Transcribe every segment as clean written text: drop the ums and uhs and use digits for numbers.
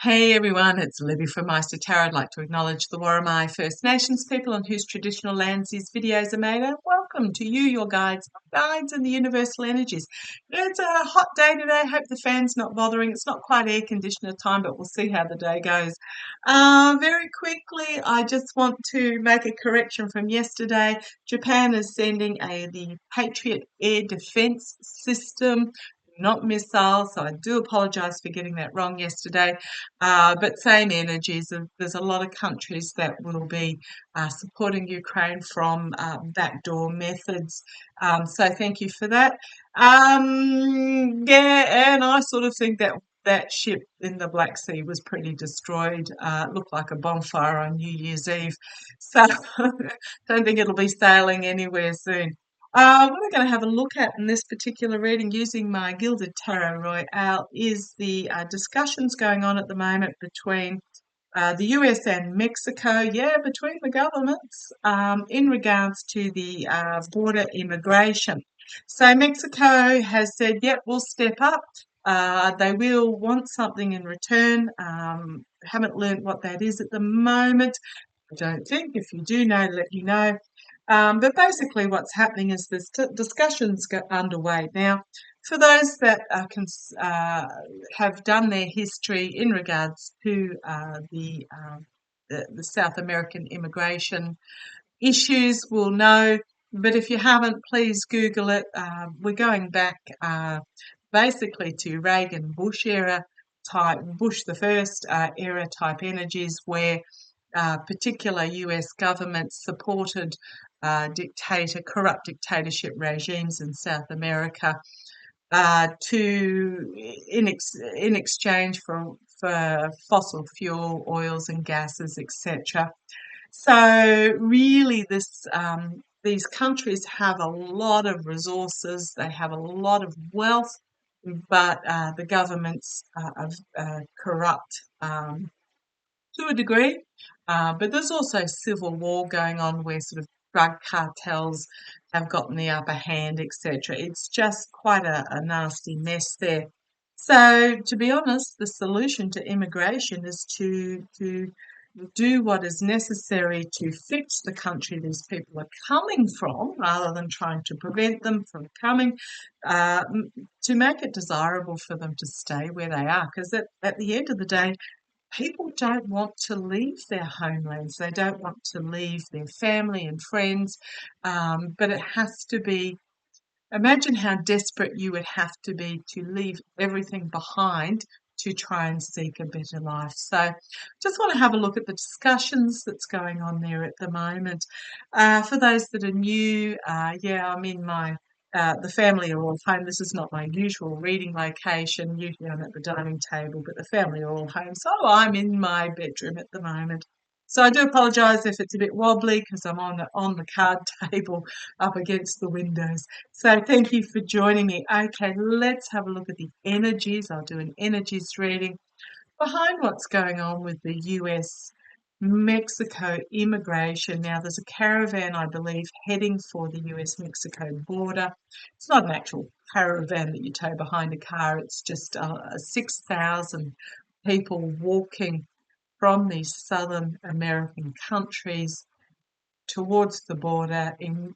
Hey everyone, it's Libby from maighstirtarot. I'd like to acknowledge the Worimi First Nations people on whose traditional lands these videos are made. And welcome to you, your guides and the universal energies. It's a hot day today. Hope the fan's not bothering. It's not quite air conditioner time, but we'll see how the day goes. Very quickly, I just want to make a correction from yesterday. Japan is sending the Patriot air defense system, not missiles, so I do apologise for getting that wrong yesterday. But same energies. There's a lot of countries that will be supporting Ukraine from backdoor methods. So thank you for that. Yeah, and I sort of think that ship in the Black Sea was pretty destroyed. It looked like a bonfire on New Year's Eve. So don't think it'll be sailing anywhere soon. What I'm going to have a look at in this particular reading using my Gilded Tarot Royale is the discussions going on at the moment between the US and Mexico, between the governments in regards to the border immigration. So Mexico has said, yep, we'll step up. They will want something in return. Haven't learned what that is at the moment. I don't think. If you do know, let me know. But basically what's happening is there's discussions underway. Now, for those that have done their history in regards to the South American immigration issues will know, but if you haven't, please Google it. We're going back basically to Reagan Bush era type, Bush the first era type energies where particular US governments supported corrupt dictatorship regimes in South America in exchange for fossil fuel, oils and gases, etc. So really, these countries have a lot of resources. They have a lot of wealth, but the governments are corrupt. To a degree, but there's also civil war going on where sort of drug cartels have gotten the upper hand, etc. It's just quite a nasty mess there. So, to be honest, the solution to immigration is to do what is necessary to fix the country these people are coming from, rather than trying to prevent them from coming, uh, to make it desirable for them to stay where they are. Because at the end of the day, people don't want to leave their homelands. They don't want to leave their family and friends. But it has to be, imagine how desperate you would have to be to leave everything behind to try and seek a better life. So just want to have a look at the discussions that's going on there at the moment. For those that are new, I'm in the family are all home. This is not my usual reading location. Usually I'm at the dining table, but the family are all home. So I'm in my bedroom at the moment. So I do apologise if it's a bit wobbly because I'm on the card table up against the windows. So thank you for joining me. Okay, let's have a look at the energies. I'll do an energies reading behind what's going on with the US Mexico immigration. Now, there's a caravan, I believe, heading for the US Mexico border. It's not an actual caravan that you tow behind a car, it's just 6,000 people walking from these Southern American countries towards the border in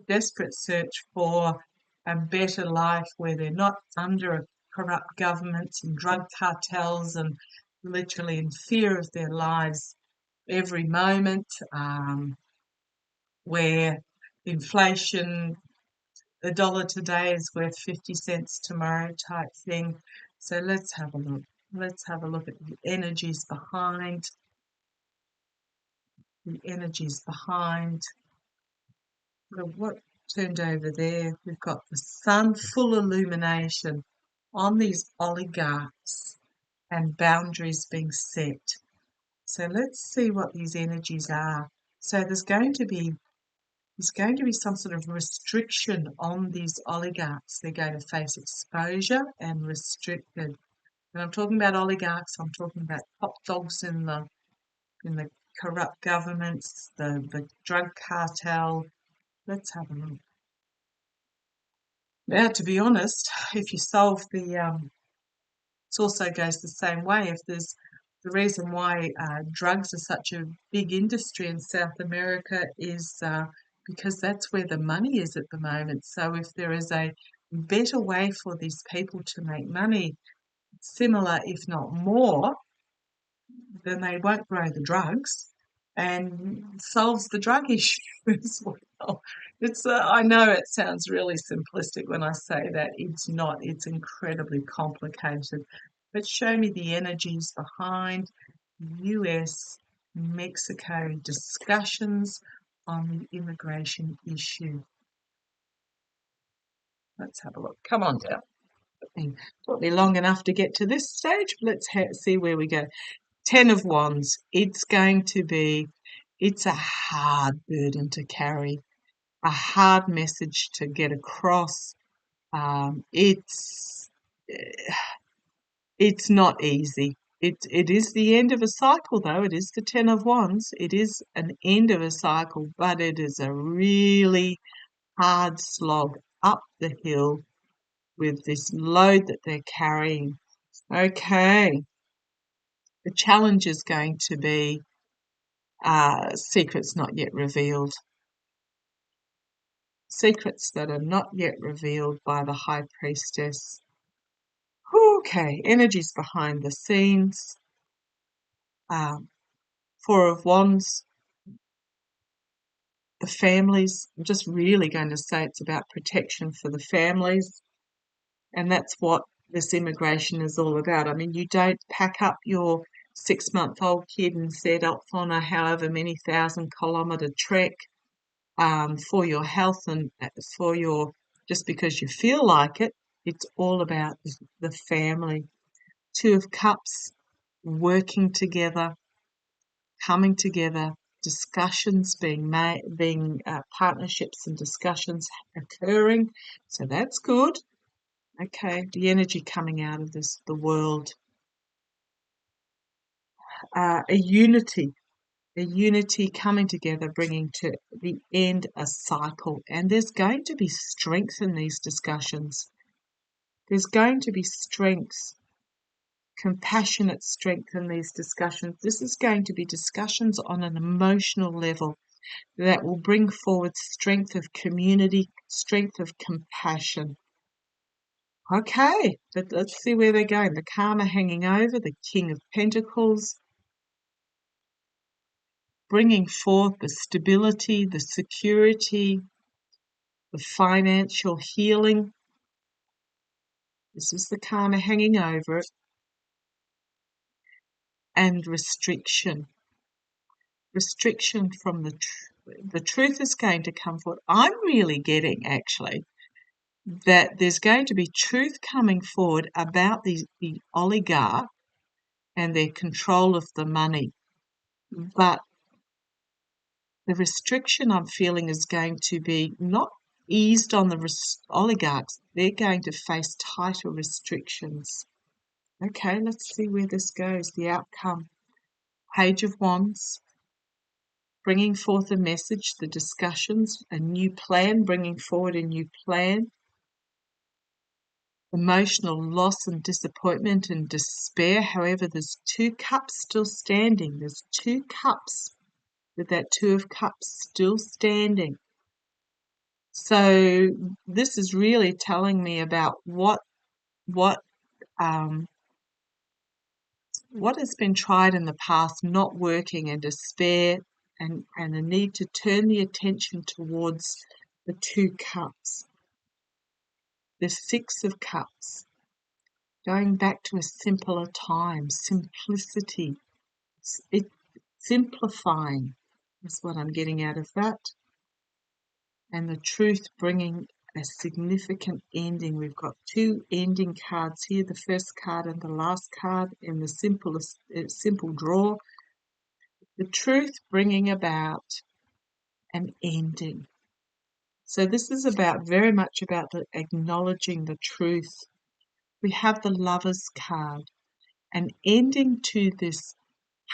desperate search for a better life where they're not under corrupt governments and drug cartels and literally in fear of their lives every moment, where inflation, a dollar today is worth 50 cents tomorrow type thing. So let's have a look. Let's have a look at the energies behind. The energies behind. What turned over there? We've got the sun, full illumination on these oligarchs and boundaries being set. So let's see what these energies are. So there's going to be some sort of restriction on these oligarchs. They're going to face exposure and restricted. When I'm talking about oligarchs, I'm talking about top dogs in the corrupt governments, the drug cartel. Let's have a look. Now, to be honest, if you solve It also goes the same way. If there's the reason why drugs are such a big industry in South America is because that's where the money is at the moment. So if there is a better way for these people to make money, similar if not more, then they won't grow the drugs and solves the drug issue as well. It's I know it sounds really simplistic when I say that. It's not. It's incredibly complicated. But show me the energies behind US Mexico discussions on the immigration issue. Let's have a look. Come on down. Took me long enough to get to this stage. Let's see where we go. 10 of Wands. It's a hard burden to carry, a hard message to get across. It's not easy. It is the end of a cycle, though. It is the 10 of Wands. It is an end of a cycle, but it is a really hard slog up the hill with this load that they're carrying. Okay. The challenge is going to be secrets not yet revealed. Secrets that are not yet revealed by the High Priestess. Okay, energies behind the scenes. Four of Wands. The families. I'm just really going to say it's about protection for the families. And that's what this immigration is all about. I mean, you don't pack up your 6-month-old kid and set off on a however many 1,000-kilometre trek for your health and for your, just because you feel like it. It's all about the family. Two of Cups, working together, coming together, discussions being made, partnerships and discussions occurring. So that's good. Okay, the energy coming out of this, the world. A unity coming together, bringing to the end a cycle. And there's going to be strength in these discussions. There's going to be strength, compassionate strength in these discussions. This is going to be discussions on an emotional level that will bring forward strength of community, strength of compassion. Okay, let's see where they're going. The Karma hanging over, the King of Pentacles, bringing forth the stability, the security, the financial healing. This is the Karma hanging over it. And restriction. Restriction from the truth is going to come forward. I'm really getting, actually, that there's going to be truth coming forward about the oligarch and their control of the money. But the restriction I'm feeling is going to be not eased on the oligarchs. They're going to face tighter restrictions. Okay, let's see where this goes, the outcome. Page of Wands, bringing forth a message, the discussions, a new plan, bringing forward a new plan. Emotional loss and disappointment and despair. However, there's 2 cups still standing. There's 2 cups with that 2 of Cups still standing. So this is really telling me about what has been tried in the past not working, and despair and a need to turn the attention towards the 2 cups. The 6 of Cups, going back to a simpler time, simplicity, simplifying is what I'm getting out of that. And the truth bringing a significant ending. We've got 2 ending cards here, the first card and the last card in the simple draw. The truth bringing about an ending. So this is very much about acknowledging the truth. We have the Lovers card, an ending to this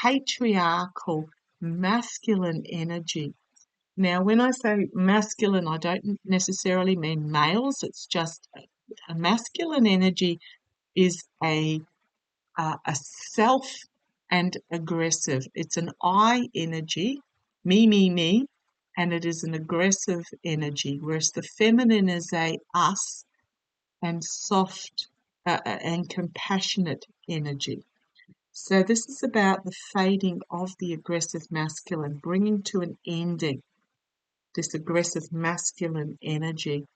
patriarchal masculine energy. Now, when I say masculine, I don't necessarily mean males. It's just a masculine energy is a a self and aggressive. It's an I energy, me, and it is an aggressive energy, whereas the feminine is a us and soft and compassionate energy. So this is about the fading of the aggressive masculine, bringing to an ending this aggressive masculine energy.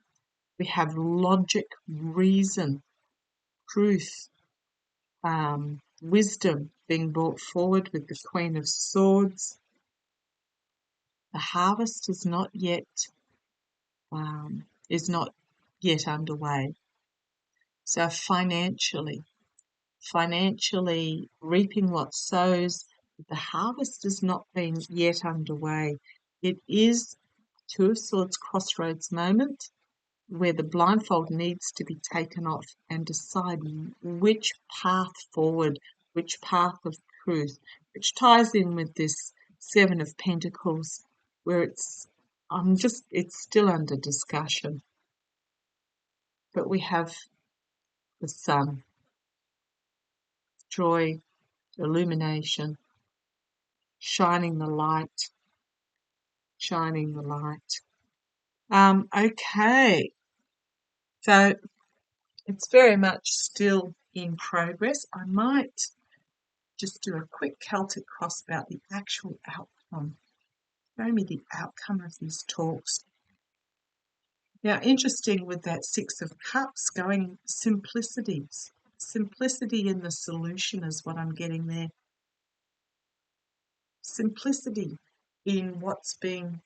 We have logic, reason, truth, wisdom being brought forward with the Queen of Swords. The harvest is not yet underway. So financially reaping what sows, the harvest has not been yet underway. It is Two of Swords crossroads moment where the blindfold needs to be taken off and decide which path forward, which path of truth, which ties in with this Seven of Pentacles, where it's still under discussion. But we have the sun, joy, illumination, shining the light. Okay, so it's very much still in progress. I might just do a quick Celtic cross about the actual outcome. Show me the outcome of these talks. Now, interesting with that Six of Cups going simplicity. Simplicity in the solution is what I'm getting there. Simplicity in what's being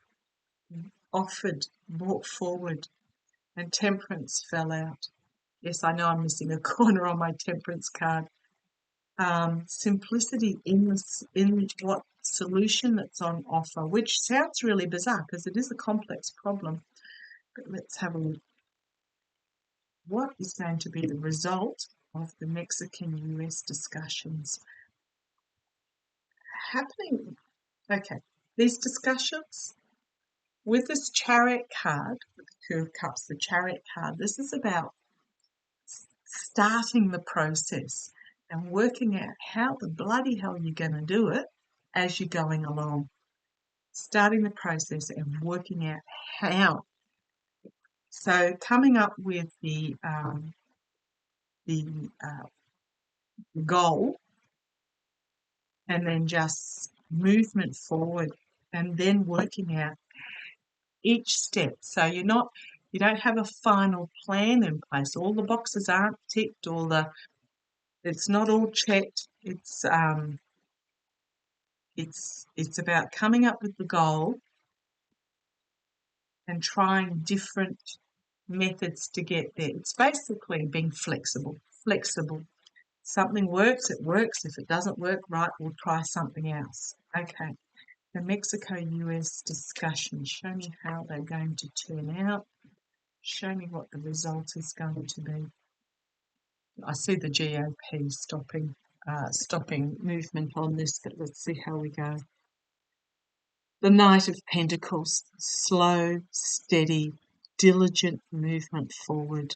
offered, brought forward, and Temperance fell out. Yes, I know I'm missing a corner on my Temperance card. Simplicity in what solution that's on offer, which sounds really bizarre because it is a complex problem. But let's have a look. What is going to be the result of the Mexican-US discussions happening? Okay, these discussions with this Chariot card, with the Two of Cups, the Chariot card, this is about starting the process and working out how the bloody hell you're going to do it as you're going along. Starting the process and working out how. So coming up with the goal and then just movement forward and then working out each step. So you don't have a final plan in place. All the boxes aren't ticked, it's not all checked. It's about coming up with the goal and trying different methods to get there. It's basically being flexible. Something works, it works. If it doesn't work, right, we'll try something else. Okay. The Mexico-US discussion. Show me how they're going to turn out. Show me what the result is going to be. I see the GOP stopping movement on this, but let's see how we go. The Knight of Pentacles, slow, steady, diligent movement forward,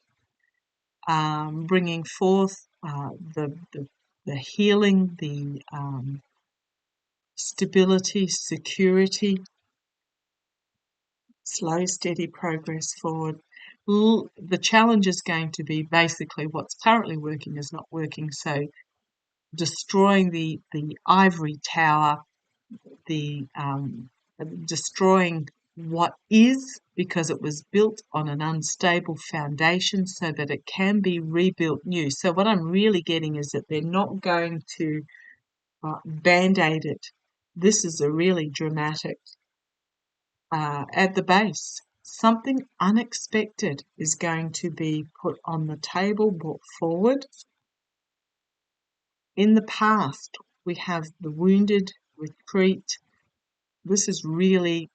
bringing forth the healing, the stability, security, slow, steady progress forward. The challenge is going to be basically what's currently working is not working, so destroying the ivory tower, destroying what is, because it was built on an unstable foundation, so that it can be rebuilt new. So what I'm really getting is that they're not going to band-aid it. This is a really dramatic at the base. Something unexpected is going to be put on the table, brought forward. In the past, we have the wounded retreat. This is really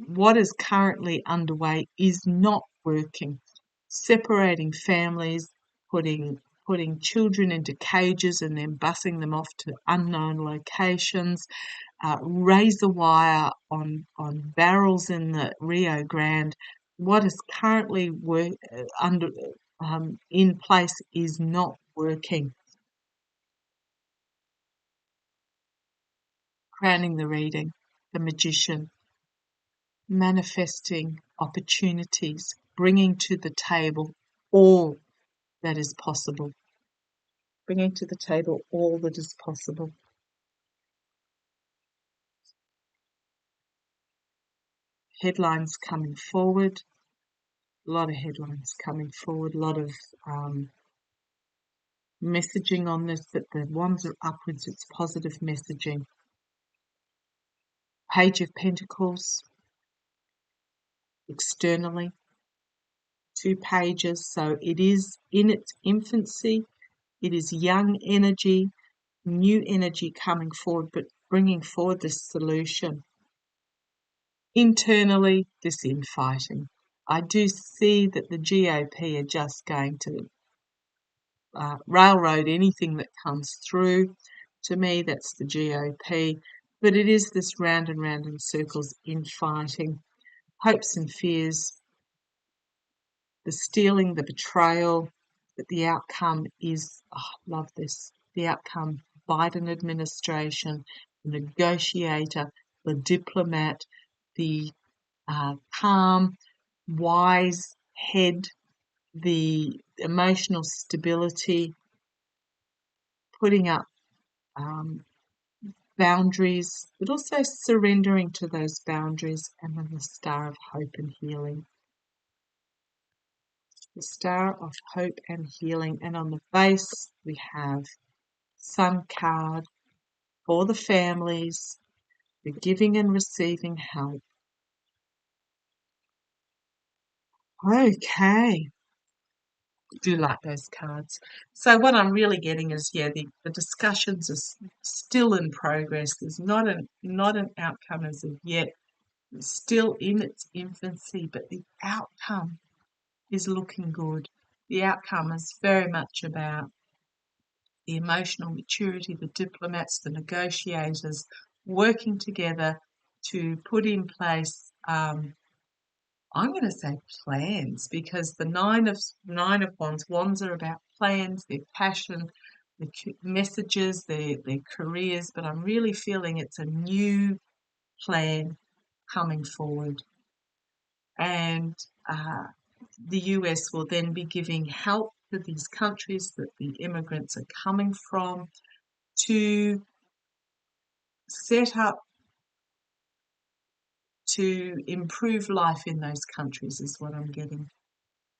what is currently underway is not working. Separating families, putting children into cages and then busing them off to unknown locations, razor wire on barrels in the Rio Grande. What is currently in place is not working. Crowning the reading, the Magician, manifesting opportunities, bringing to the table all that is possible. Bringing to the table all that is possible. Headlines coming forward, a lot of headlines coming forward, a lot of messaging on this, that the wands are upwards, it's positive messaging. Page of Pentacles, externally, 2 pages, so it is in its infancy, it is young energy, new energy coming forward, but bringing forward this solution. Internally, this infighting. I do see that the GOP are just going to railroad anything that comes through. To me, that's the GOP. But it is this round and round in circles infighting. Hopes and fears, the stealing, the betrayal, but the outcome is, love this, the outcome, Biden administration, the negotiator, the diplomat, the calm, wise head, the emotional stability, putting up boundaries, but also surrendering to those boundaries, and then the Star of Hope and Healing. The Star of Hope and Healing, and on the base we have Sun card for the families, the giving and receiving help. Okay. Do like those cards. So what I'm really getting is, the discussions are still in progress. There's not an outcome as of yet. It's still in its infancy, but the outcome is looking good. The outcome is very much about the emotional maturity, the diplomats, the negotiators working together to put in place I'm going to say plans, because the nine of wands are about plans, their passion, their messages, their careers, but I'm really feeling it's a new plan coming forward. And the US will then be giving help to these countries that the immigrants are coming from to set up to improve life in those countries, is what I'm getting,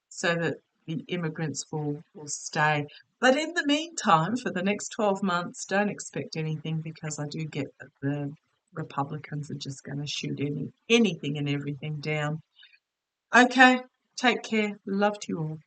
so that the immigrants will stay. But in the meantime, for the next 12 months, don't expect anything, because I do get that the Republicans are just going to shoot anything and everything down. Okay, take care. Love to you all.